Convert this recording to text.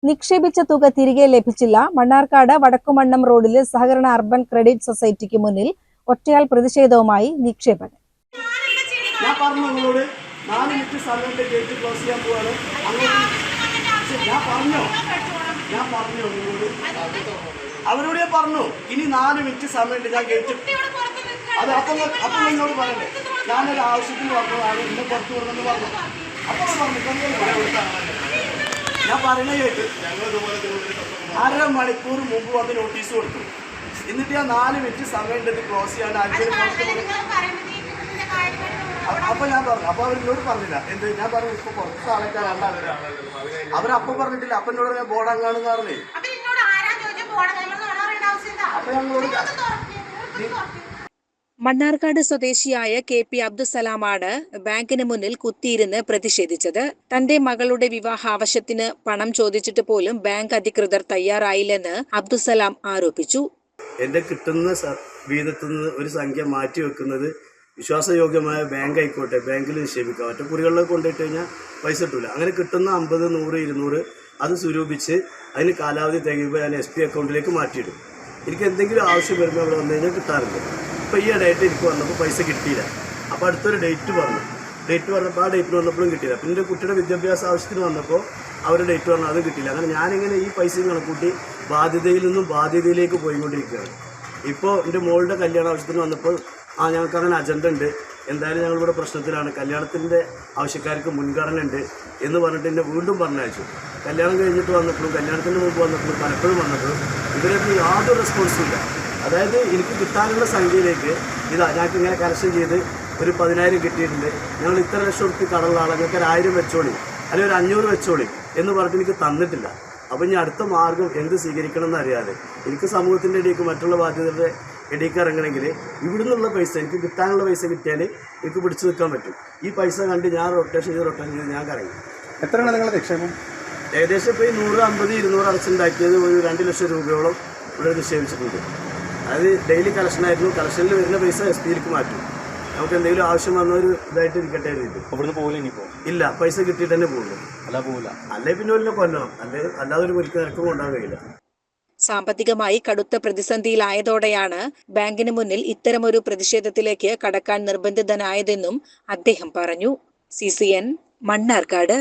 നിക്ഷേപിച്ച തുക തിരികെ ലഭിച്ചില്ല. മണ്ണാർക്കാട് വടക്കുമണ്ണം റോഡിൽ സഹകരണ അർബൻ ക്രെഡിറ്റ് സൊസൈറ്റിക്ക് മുന്നിൽ ഒറ്റയാൾ പ്രതിഷേധവുമായി നിക്ഷേപകൻ. ഞാൻ പറഞ്ഞു നിങ്ങളോട് 4 മിനിറ്റ് സമയത്ത് ഗേറ്റ് ക്ലോസ് ചെയ്യാൻ പോവാണ്. ഞാൻ പറഞ്ഞു നിങ്ങളോട്, അവരോട് ഞാൻ പറഞ്ഞു ഇനി 4 മിനിറ്റ് സമയത്ത് ഞാൻ ഗേറ്റ് അത് അപ്പം എന്നോട് പറയണ്ടേ. ഞാനൊരു ആവശ്യത്തിന് പറഞ്ഞതാണ് ഇന്ന് പുറത്തു വിടണമെന്ന് പറഞ്ഞു. അപ്പോൾ പറഞ്ഞു ഞാൻ പറയുന്നത് കേട്ട് 1/2 മണിക്കൂർ മുമ്പ് വന്ന് നോട്ടീസ് കൊടുത്തു. എന്നിട്ട് ഞാൻ 4 മിനിറ്റ് സമയം ക്ലോസ് ചെയ്യാൻ അപ്പൊ ഞാൻ പറഞ്ഞു. അപ്പൊ അവരോട് പറഞ്ഞില്ല എന്ത്. ഞാൻ പറഞ്ഞു ഇപ്പൊ കുറച്ച് ആൾക്കാരാണ് അവരപ്പൊ പറഞ്ഞിട്ടില്ല. അപ്പൊ എന്നോട് ഞാൻ ബോർഡങ്ങാണെന്ന് പറഞ്ഞേ. അപ്പൊ ഞങ്ങളോട് മണ്ണാർക്കാട് സ്വദേശിയായ KP അബ്ദുസലാമാണ് ബാങ്കിന് മുന്നിൽ കുത്തിയിരുന്ന് പ്രതിഷേധിച്ചത്. തന്റെ മകളുടെ വിവാഹ ആവശ്യത്തിന് പണം ചോദിച്ചിട്ട് പോലും ബാങ്ക് അധികൃതർ തയ്യാറായില്ലെന്ന് അബ്ദുസലാം ആരോപിച്ചു. എന്റെ കിട്ടുന്ന വീതത്തിൽ നിന്ന് ഒരു സംഖ്യ മാറ്റിവെക്കുന്നത് വിശ്വാസയോഗ്യമായ ബാങ്ക് ആയിക്കോട്ടെ, ബാങ്കിൽ നിക്ഷേപിക്കാം. മറ്റു കുറികളിലൊക്കെ കൊണ്ടുപോയിട്ട് കഴിഞ്ഞാൽ പൈസ കിട്ടില്ല. അങ്ങനെ കിട്ടുന്ന 50, 100, 200 അത് സ്വരൂപിച്ച് അതിന് കാലാവധി തികയുമ്പോൾ ഞാൻ SP അക്കൗണ്ടിലേക്ക് മാറ്റിയിടും. എനിക്ക് എന്തെങ്കിലും ആവശ്യം വരുമ്പോൾ അവിടെ വന്നു കഴിഞ്ഞാൽ കിട്ടാറുണ്ട്. അപ്പോൾ ഈ ഡേറ്റ് എനിക്ക് വന്നപ്പോൾ പൈസ കിട്ടിയില്ല. അപ്പോൾ അടുത്തൊരു ഡേറ്റ് പറഞ്ഞപ്പോൾ ആ ഡേറ്റിന് വന്നപ്പോഴും കിട്ടിയില്ല. പിന്നെ എൻ്റെ കുട്ടിയുടെ വിദ്യാഭ്യാസ ആവശ്യത്തിന് വന്നപ്പോൾ അവരുടെ ഡേറ്റ് പറഞ്ഞു, അത് കിട്ടിയില്ല. അങ്ങനെ ഞാനിങ്ങനെ ഈ പൈസയും കണക്കൂട്ടി ബാധ്യതയിൽ നിന്നും ബാധ്യതയിലേക്ക് പോയിക്കൊണ്ടിരിക്കുകയാണ്. ഇപ്പോൾ എൻ്റെ മോളുടെ കല്യാണ ആവശ്യത്തിന് വന്നപ്പോൾ ഞങ്ങൾക്ക് അങ്ങനെ അജണ്ട ഉണ്ട്, എന്തായാലും ഞങ്ങളിവിടെ പ്രശ്നത്തിലാണ്, കല്യാണത്തിൻ്റെ ആവശ്യക്കാർക്ക് മുൻഗണന ഉണ്ട് എന്ന് പറഞ്ഞിട്ട് എന്നെ വീണ്ടും പറഞ്ഞയച്ചു. കല്യാണം കഴിഞ്ഞിട്ട് വന്നപ്പോഴും കല്യാണത്തിന് മുമ്പ് വന്നപ്പോഴും പലപ്പോഴും വന്നപ്പോഴും ഇവരൊന്നും യാതൊരു റെസ്പോൺസും ഇല്ല. അതായത് എനിക്ക് കിട്ടാനുള്ള സംഖ്യയിലേക്ക് ഞങ്ങൾക്ക് ഇങ്ങനെ കലക്ഷൻ ചെയ്ത് ഒരു 10,000 കിട്ടിയിട്ടുണ്ട്, ഞങ്ങൾ ഇത്ര ലക്ഷം റുപ്യ കടമുള്ളതാണ്, ഞങ്ങൾക്ക് ഒരു 1000 വെച്ചോളി അല്ലെങ്കിൽ ഒരു 500 വെച്ചോളി എന്ന് പറഞ്ഞിട്ട് എനിക്ക് തന്നിട്ടില്ല. അപ്പം ഇനി അടുത്ത മാർഗം എന്ത് സ്വീകരിക്കണം എന്നറിയാതെ എനിക്ക് സമൂഹത്തിൻ്റെ ഇടയ്ക്ക് മറ്റുള്ള ബാധ്യതയുടെ ഇടയ്ക്ക് ഇറങ്ങണമെങ്കിൽ ഇവിടെ പൈസ എനിക്ക് കിട്ടാനുള്ള പൈസ കിട്ടിയാൽ എനിക്ക് പിടിച്ചു നിൽക്കാൻ പറ്റും. ഈ പൈസ കണ്ട് ഞാൻ റൊട്ടേഷൻ ചെയ്ത് ഞാൻ കറങ്ങി. എത്രയാണ് നിങ്ങളുടെ നിക്ഷേപം? ഏകദേശം ഇപ്പോൾ ഈ 100, 50, 200 അടച്ചുണ്ടാക്കിയത് ഒരു 2 ലക്ഷം രൂപയോളം ഇവിടെ നിക്ഷേപിച്ചിട്ടുണ്ട്. അത് ഡെയിലി കളക്ഷനായിരുന്നു. കളക്ഷനിൽ വരുന്ന പൈസ SP-യിലേക്ക് മാറ്റും. നമുക്ക് എന്തെങ്കിലും ആവശ്യം വന്നൊരു ഇതായിട്ട് ഇരിക്കട്ടെ എഴുതിയിട്ട് അവിടുന്ന് പോകില്ല. ഇനിയിപ്പോൾ ഇല്ല, പൈസ കിട്ടിയിട്ട് തന്നെ പോകുള്ളൂ. പോകില്ല, അല്ലേ പിന്നെ വല്ല കൊല്ലണം, അല്ലാതെ ഒരു ഒരിക്കൽ നിരക്കും കൊണ്ടാകാൻ കഴിയില്ല. സാമ്പത്തികമായി കടുത്ത പ്രതിസന്ധിയിലായതോടെയാണ് ബാങ്കിന് മുന്നിൽ ഇത്തരമൊരു പ്രതിഷേധത്തിലേക്ക് കടക്കാൻ നിർബന്ധിതനായതെന്നും അദ്ദേഹം പറഞ്ഞു. CCN മണ്ണാർക്കാട്.